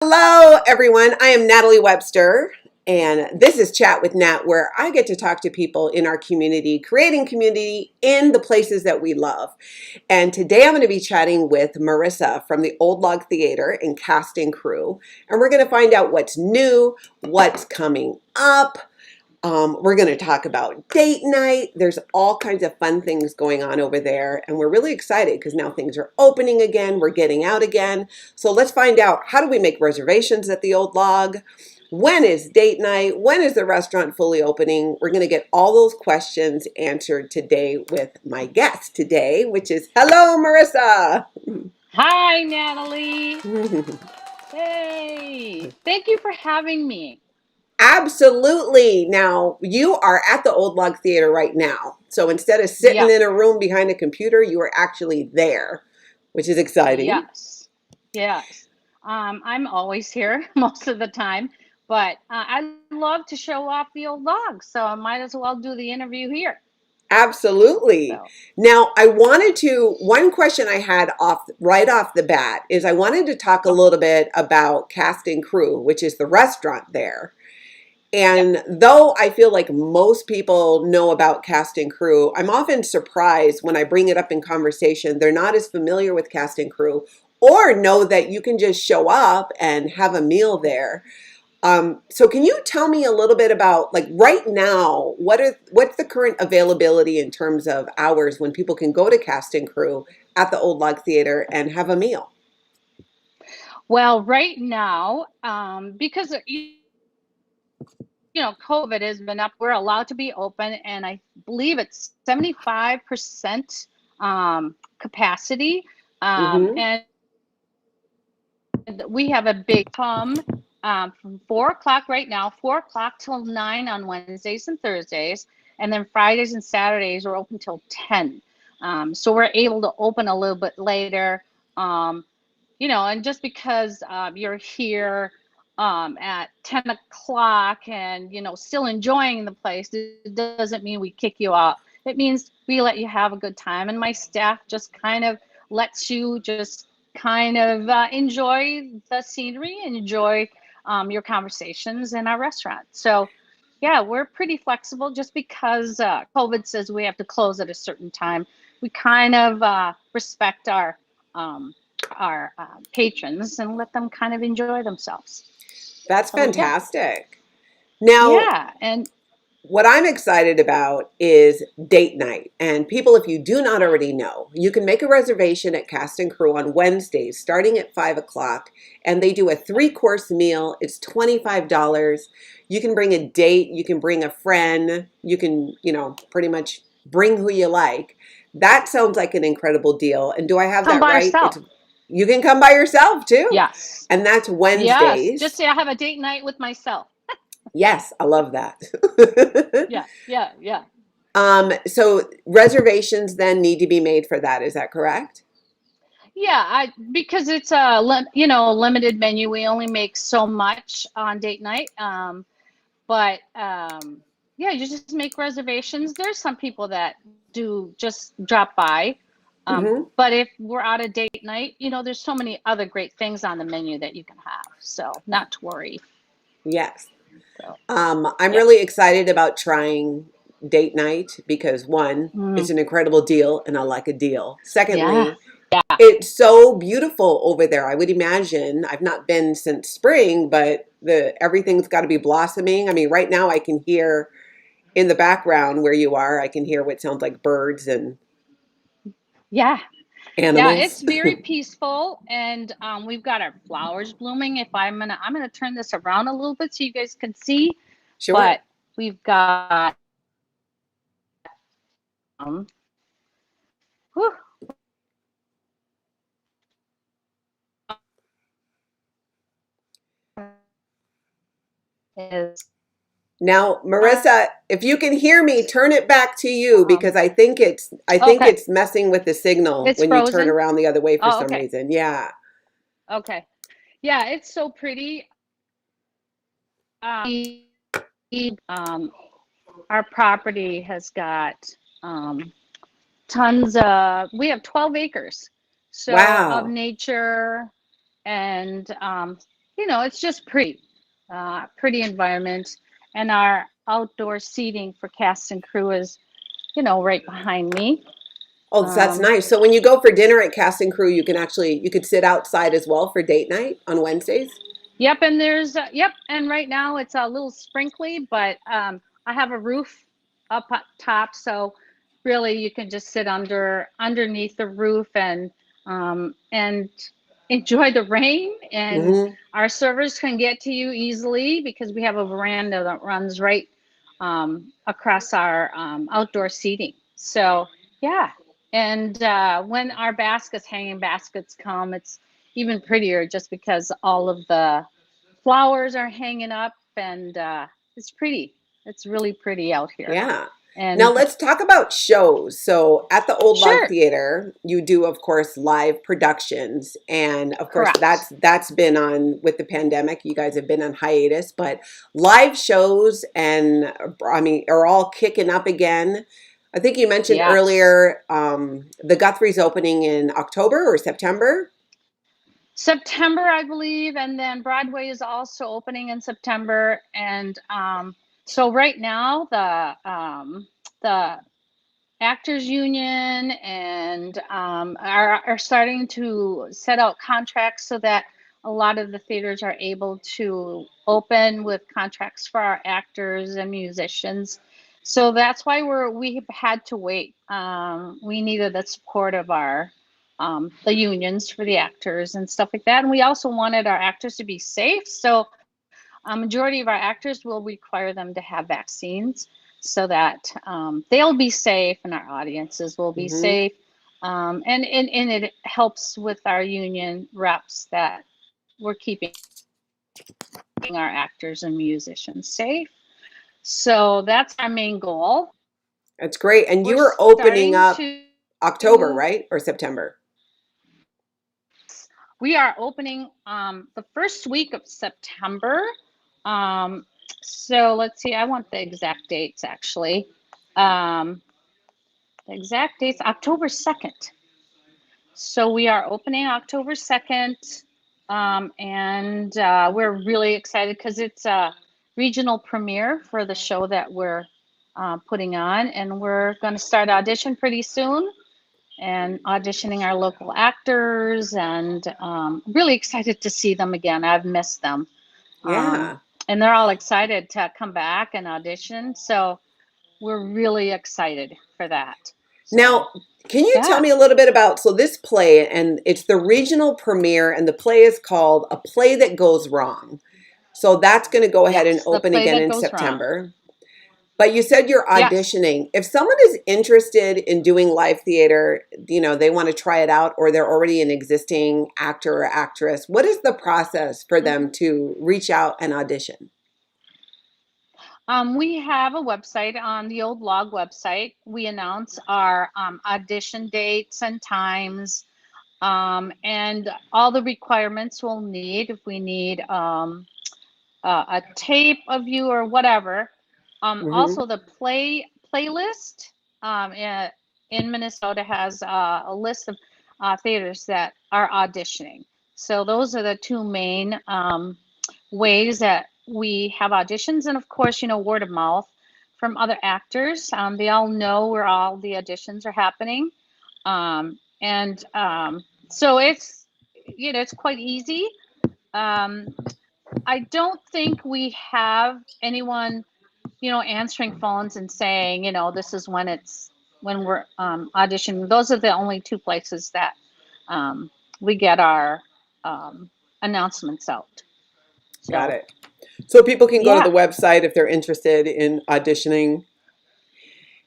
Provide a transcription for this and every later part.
Hello, everyone. I am Natalie Webster, and this is Chat with Nat, where I get to talk to people in our community, creating community in the places that we love. And today I'm going to be chatting with Marissa from the Old Log Theater and Cast and Cru, and we're going to find out what's new, what's coming up. We're going to talk about date night. There's all kinds of fun things going on over there, and we're really excited because now things are opening again. We're getting out again. So let's find out, how do we make reservations at the Old Log? When is date night? When is the restaurant fully opening? We're going to get all those questions answered today with my guest today, which is, hello, Marissa. Hi, Natalie. Hey, thank you for having me. Absolutely. Now, you are at the Old Log Theater right now. So instead of sitting Yep, in a room behind a computer, you are actually there, which is exciting. yes, yes. I'm always here most of the time, but I love to show off the old log, so I might as well do the interview here. Absolutely. So, Now, one question I had right off the bat is I wanted to talk a okay, little bit about Cast and Cru, which is the restaurant there. yep. And though I feel like most people know about Cast and Cru, I'm often surprised when I bring it up in conversation. They're not as familiar with Cast and Cru or know that you can just show up and have a meal there. So can you tell me a little bit about, like, right now, what's the current availability in terms of hours when people can go to Cast and Cru at the Old Log Theater and have a meal? Well, right now, because COVID has been up, we're allowed to be open, and I believe it's 75% capacity. Mm-hmm. And we have a big from 4 o'clock right now, 4 o'clock till 9 on Wednesdays and Thursdays, and then Fridays and Saturdays are open till 10. So we're able to open a little bit later. Um, and just because you're here at 10 o'clock and still enjoying the place, it doesn't mean we kick you out. It means we let you have a good time, and my staff just kind of lets you just kind of enjoy the scenery and enjoy your conversations in our restaurant. So yeah, we're pretty flexible. Just because COVID says we have to close at a certain time, we kind of respect um, our patrons and let them kind of enjoy themselves. That's So yeah, fantastic. Now, yeah, and what I'm excited about is date night. And people, if you do not already know, you can make a reservation at Cast and Crew on Wednesdays starting at 5 o'clock. And they do a three-course meal. It's $25. You can bring a date. You can bring a friend. You can, pretty much bring who you like. That sounds like an incredible deal. And do I have come that by right? yourself. You can come by yourself too. Yes, And that's yes. Just Wednesdays. say I have a date night with myself. Yes, I love that. Yeah, yeah, yeah. So reservations then need to be made for that. Is that correct? Yeah, because it's limited menu. We only make so much on date night. But yeah, you just make reservations. There's some people that do just drop by. Hmm. But if we're out of date night, there's so many other great things on the menu that you can have. So not to worry. Yes. So I'm yeah. really excited about trying date night because one, it's Mm, an incredible deal and I like a deal. yeah. Secondly, Yeah. it's so beautiful over there. I would imagine, I've not been since spring, but the everything's got to be blossoming. I mean, right now I can hear in the background where you are, I can hear what sounds like birds and Yeah. Yeah, animals. it's very peaceful, and we've got our flowers blooming. If I'm gonna turn this around a little bit so you guys can see, Sure. but we've got um, whew, is Now, uh, Marissa, if you can hear me, turn it back to you um, because I think okay. it's messing with the signal It's when you turn frozen. around the other way for Oh, some okay. reason. Yeah. Okay. Yeah, it's so pretty. Um, our property has got um, tons of, we have 12 acres. So of Wow. nature and it's just pretty, pretty environment. And our outdoor seating for Cast and Crew is, right behind me. Oh, so that's Um, nice. So when you go for dinner at Cast and Crew, you could sit outside as well for date night on Wednesdays. Yep, and yep, and right now it's a little sprinkly, but I have a roof up top, so really you can just sit underneath the roof and enjoy the rain. And Hmm. our servers can get to you easily because we have a veranda that runs right across our outdoor seating. So yeah, and when our hanging baskets come, it's even prettier just because all of the flowers are hanging up and it's pretty. It's really pretty out here. Yeah. Now And let's talk about shows. So at the Old Log sure, Theater, you do, of course, live productions, and of course correct. that's been on with the pandemic. You guys have been on hiatus, but live shows and I mean are all kicking up again. I think you mentioned Yes. earlier the Guthrie's opening in October or September. September, I believe, and then Broadway is also opening in September. And so right now, the Actors Union and are starting to set out contracts so that a lot of the theaters are able to open with contracts for our actors and musicians. So that's why we had to wait. We needed the support of the unions for the actors and stuff like that, and we also wanted our actors to be safe. So a majority of our actors will require them to have vaccines so that they'll be safe and our audiences will be Hmm. safe. And it helps with our union reps that we're keeping our actors and musicians safe. So that's our main goal. That's great. And We're you were opening starting up to, October, right? Or September? we are opening the first week of September. Um, so let's see, I want the exact dates actually. Um, The exact date's October 2nd. So we are opening October 2nd. And we're really excited because it's a regional premiere for the show that we're putting on. And we're going to start audition pretty soon and auditioning our local actors. And really excited to see them again. I've missed them. Um, Yeah. and they're all excited to come back and audition. So we're really excited for that. So, Now, can you tell yeah. me a little bit about so this play and it's the regional premiere and the play is called A Play That Goes Wrong. So that's going to go ahead and Yes, the open play again that in goes wrong. September. But you said you're Yes. auditioning. If someone is interested in doing live theater, they want to try it out or they're already an existing actor or actress, what is the process for them to reach out and audition? We have a website on the old log website. We announce our audition dates and times and all the requirements we'll need if we need a tape of you or whatever. Hmm. Also, the playlist in Minnesota has a list of theaters that are auditioning. So those are the two main ways that we have auditions, and of course, word of mouth from other actors. They all know where all the auditions are happening, and so it's quite easy. Um, I don't think we have anyone, answering phones and saying, this is when we're auditioning. Those are the only two places that um, we get our um, announcements out. Got So, it. So people can go to the yeah, website if they're interested in auditioning.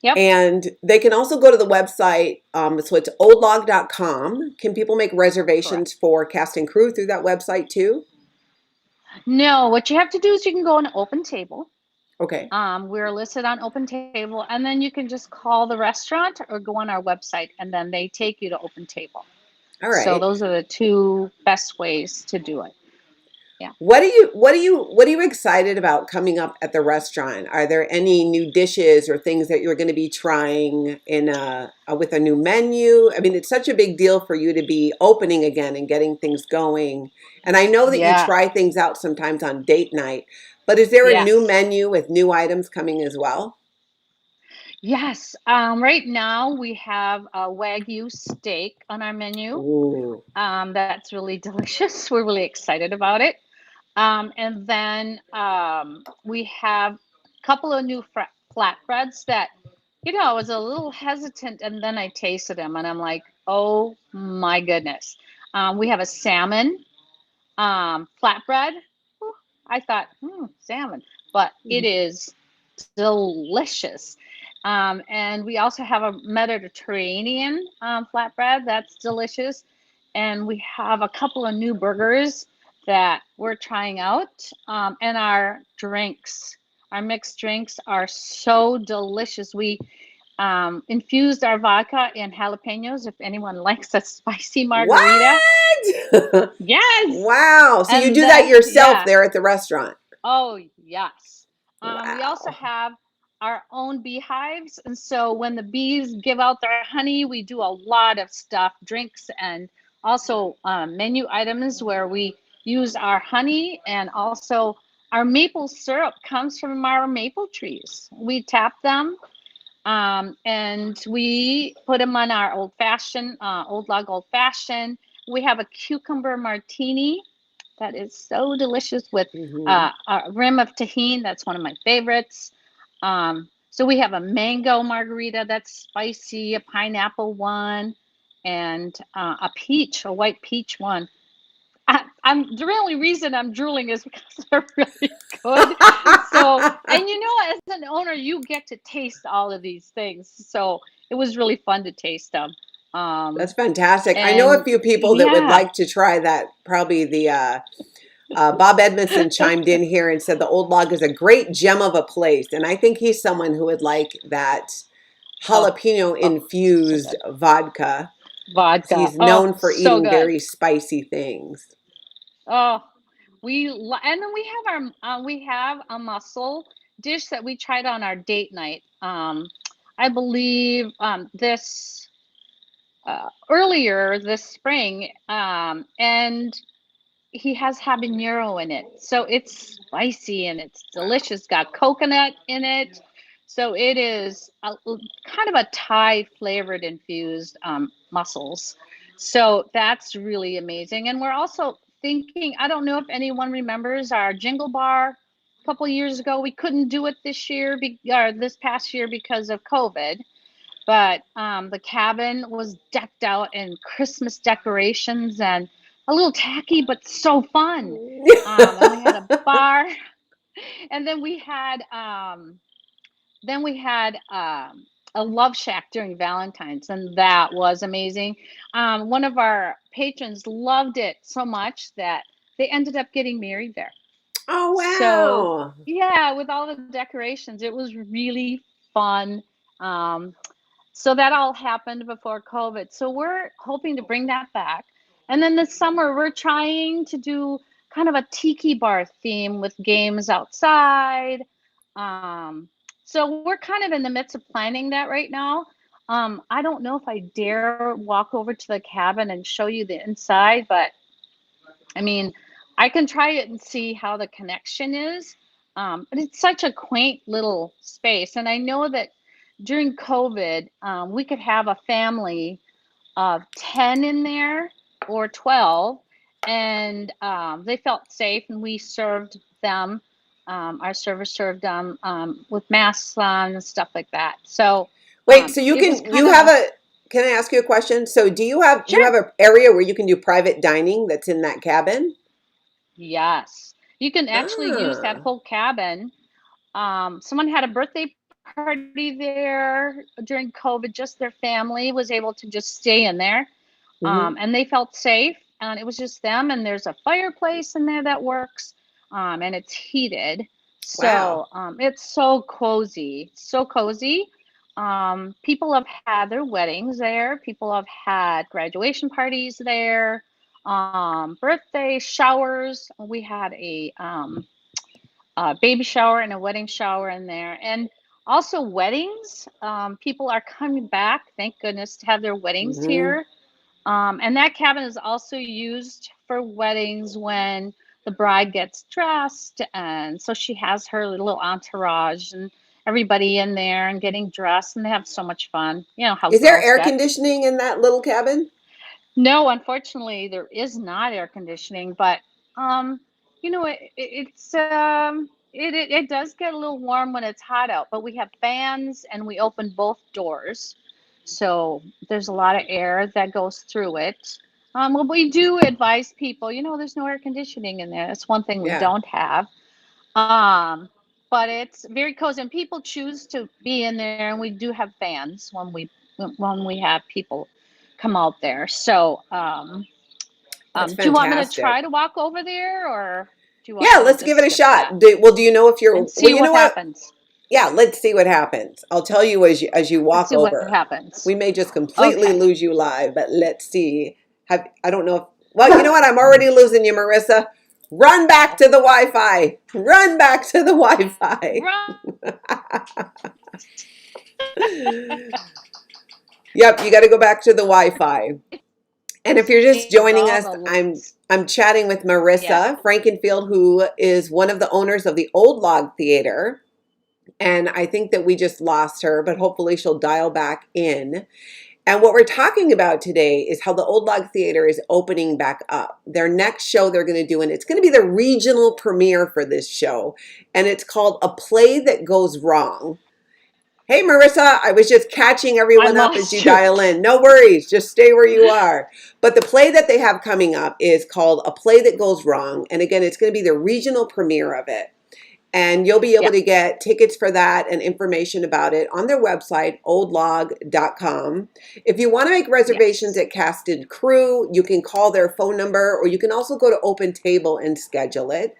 yep, And they can also go to the website. So it's oldlog.com. Can people make reservations correct. for Cast and Crew through that website too? No, what you have to do is you can go on Open Table. Okay. We're listed on Open Table, and then you can just call the restaurant or go on our website, and then they take you to Open Table. All So right. those are the two best ways to do it. Yeah. What are you excited about coming up at the restaurant? Are there any new dishes or things that you're going to be trying in with a new menu? I mean, it's such a big deal for you to be opening again and getting things going. And I know that you Yeah. try things out sometimes on date night, but is there a new Yes. menu with new items coming as well? Yes. Right now we have a Wagyu steak on our menu. Ooh. That's really delicious. We're really excited about it. And then we have a couple of new flatbreads that, I was a little hesitant, and then I tasted them, and I'm like, oh my goodness. We have a salmon flatbread. Whew, I thought, salmon, but it is delicious. And we also have a Mediterranean flatbread that's delicious. And we have a couple of new burgers that we're trying out. And our drinks, our mixed drinks are so delicious. We infused our vodka in jalapenos if anyone likes a spicy margarita. What? Yes. Wow. So you And do that then, yourself yeah. there at the restaurant? Oh, yes. We also Wow. have our own beehives. And so when the bees give out their honey, we do a lot of stuff, drinks, and also menu items where we use our honey, and also our maple syrup comes from our maple trees. We tap them, and we put them on our old fashioned, old log old fashioned. We have a cucumber martini that is so delicious with Hmm. a rim of tahini. That's one of my favorites. So we have a mango margarita that's spicy, a pineapple one, and a peach, a white peach one. I'm the only reason I'm drooling is because they're really good. So, and as an owner, you get to taste all of these things. So it was really fun to taste them. That's fantastic. I know a And few people that would yeah. like to try that. Probably the Bob Edmondson chimed in here and said the Old Log is a great gem of a place, and I think he's someone who would like that Oh, jalapeno oh, so infused good. vodka. Vodka. He's Oh, known for so eating good. very spicy things. Oh, and then we have a mussel dish that we tried on our date night. I believe this earlier this spring, and he has habanero in it, so it's spicy and it's delicious. Got coconut in it, so it is kind of a Thai flavored infused mussels. So that's really amazing. And we're also thinking, I don't know if anyone remembers our Jingle Bar a couple years ago. We couldn't do it this year, or this past year, because of COVID. But the cabin was decked out in Christmas decorations and a little tacky, but so fun. And we had a bar, and then we had a love shack during Valentine's, and that was amazing. One of our patrons loved it so much that they ended up getting married there. Oh, So wow. yeah, with all the decorations, it was really fun. Um, so that all happened before COVID. So we're hoping to bring that back. And then this summer, we're trying to do kind of a tiki bar theme with games outside. Um, so we're kind of in the midst of planning that right now. I don't know if I dare walk over to the cabin and show you the inside, but I mean, I can try it and see how the connection is. But it's such a quaint little space. And I know that during COVID, we could have a family of 10 in there or 12, and they felt safe, and we served them. Our server served them with masks on and stuff like that. So Wait, so it was you kind of have a a, can I ask you a question? So do you have sure. an area where you can do private dining that's in that cabin? Yes. You can actually use that Ah. whole cabin. Someone had a birthday party there during COVID. Just their family was able to just stay in there, Hmm. and they felt safe. And it was just them. And there's a fireplace in there that works, and it's heated, Wow. so it's so cozy, so cozy. People have had their weddings there. People have had graduation parties there. Birthday showers. We had a baby shower and a wedding shower in there, and also weddings. People are coming back, thank goodness, to have their weddings Hmm. here. And that cabin is also used for weddings when the bride gets dressed. And so she has her little entourage and everybody in there and getting dressed, and they have so much fun. You know how Is there girls air get. conditioning in that little cabin? No, unfortunately, there is not air conditioning, but um, it does get a little warm when it's hot out, but we have fans and we open both doors. So there's a lot of air that goes through it. Well, we do advise people, there's no air conditioning in there. That's one thing we Yeah, don't have. Um, but it's very cozy, and people choose to be in there, and we do have fans when we have people come out there. So, that's do you want me to fantastic. try to walk over there, or do you want Yeah, me to let's give just it a skip that shot. Well, do you know if and you're, well, see you know what what? happens? Yeah, let's see what happens. I'll tell you as you Let's walk see what over. happens. We may just completely Okay. lose you live, but let's see. I don't know if, well, you know what? I'm already losing you, Marissa. Run back to the Wi-Fi. Run back to the Wi-Fi. Run. Yep, you got to go back to the Wi-Fi. And if you're just Save joining all us, the I'm chatting with yeah. Marissa Frankenfield, who is one of the owners of the Old Log Theater. And I think that we just lost her, but hopefully she'll dial back in. And what we're talking about today is how the Old Log Theater is opening back up. Their next show they're going to do, and it's going to be the regional premiere for this show. And it's called A Play That Goes Wrong. Hey, Marissa, I was just catching I everyone up as you lost you. dial in. No worries, just stay where you are. But the play that they have coming up is called A Play That Goes Wrong. And again, it's going to be the regional premiere of it. And you'll be able Yeah. to get tickets for that and information about it on their website, oldlog.com. If you want to make reservations Yes. at Cast and Cru, you can call their phone number, or you can also go to Open Table and schedule it.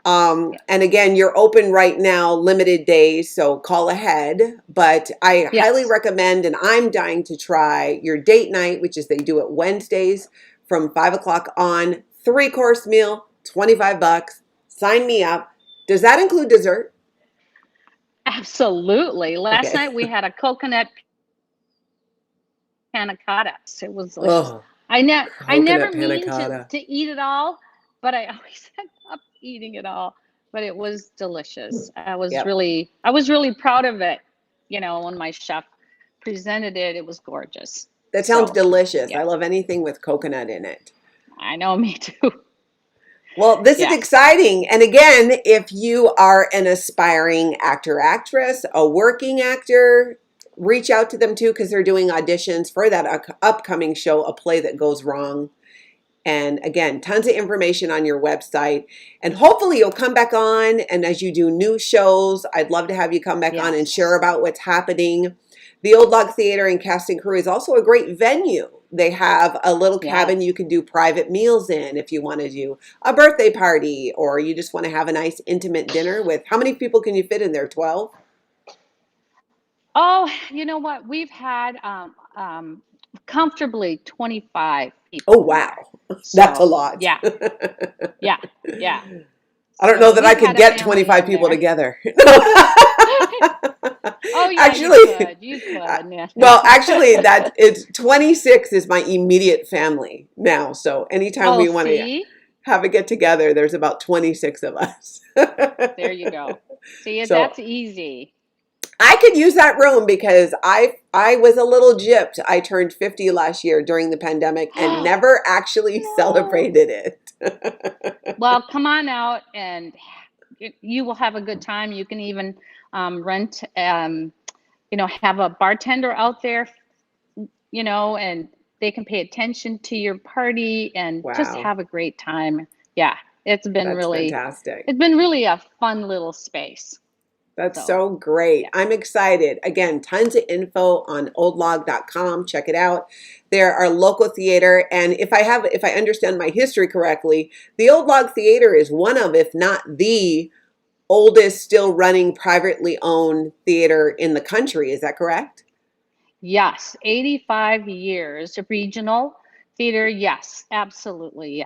And Yes. again, you're open right now, limited days, so call ahead. But I highly Yes. recommend, and I'm dying to try your date night, which is they do it Wednesdays from 5 o'clock on. 3-course meal, $25. Sign me up. Does that include dessert? Absolutely. Last Okay. night we had a coconut panna cotta. It was delicious. Oh, I never coconut panna mean to cotta. to eat it all, but I always end up eating it all. But it was delicious. Yep. I was really proud of it. When my chef presented it, it was gorgeous. That sounds So, delicious. yeah, I love anything with coconut in it. I know, me too. Well, this is Yeah. exciting. And again, if you are an aspiring actor, actress, a working actor, reach out to them too, because they're doing auditions for that upcoming show, A Play That Goes Wrong. And again, tons of information on your website. And hopefully you'll come back on. And as you do new shows, I'd love to have you come back on and share Yes. about what's happening. The Old Log Theater in Cast and Cru is also a great venue. They have a little cabin you Yes. can do private meals in if you want to do a birthday party, or you just want to have a nice intimate dinner with, how many people can you fit in there? 12? Oh, you know what? We've had comfortably 25 Oh, people in wow. there. That's a So, lot. yeah, yeah, yeah. I don't know So that I we've could had a get family 25 in people there. together. Oh yeah, you Actually, could. You could. Yeah. well, actually, that it's 26 is my immediate family now. So anytime Oh, we want to see? have a get together, there's about 26 of us. There you go. See, So that's easy. I could use that room because I was a little gypped. I turned 50 last year during the pandemic and never actually No. celebrated it. Well, come on out and you will have a good time. You can even rent, have a bartender out there, and they can pay attention to your party and just Wow, have a great time. Yeah, it's been that's really, fantastic. it's been really a fun little space. That's So, so great. yeah. I'm excited. Again, tons of info on oldlog.com. Check it out. There are local theater. And if I understand my history correctly, the Old Log Theater is one of, if not the oldest still running privately owned theater in the country. Is that correct? Yes, 85 years regional. Theater, yes, absolutely, yeah.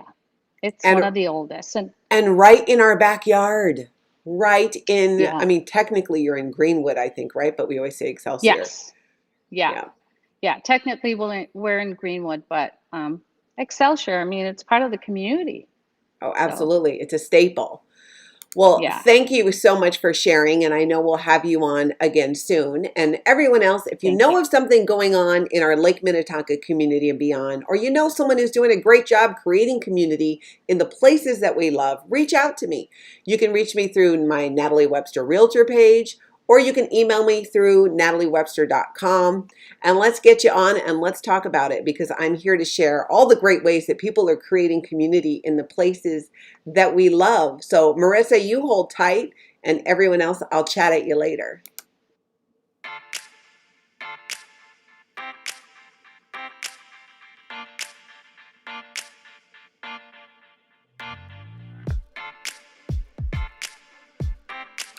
It's one And of the oldest, and right in our backyard. Right in, I yeah, mean, technically you're in Greenwood, I think, right? But we always say Excelsior. yes, yeah, Yeah. yeah. Technically, we're in Greenwood, but Excelsior. I mean, it's part of the community. Oh, So absolutely. It's a staple. Well, yeah, thank you so much for sharing, and I know we'll have you on again soon. And everyone else, if you thank know you. of something going on in our Lake Minnetonka community and beyond, or you know someone who's doing a great job creating community in the places that we love, reach out to me. You can reach me through my Natalie Webster Realtor page, or you can email me through nataliewebster.com. And let's get you on and let's talk about it, because I'm here to share all the great ways that people are creating community in the places that we love. So, Marissa, you hold tight, and everyone else, I'll chat at you later.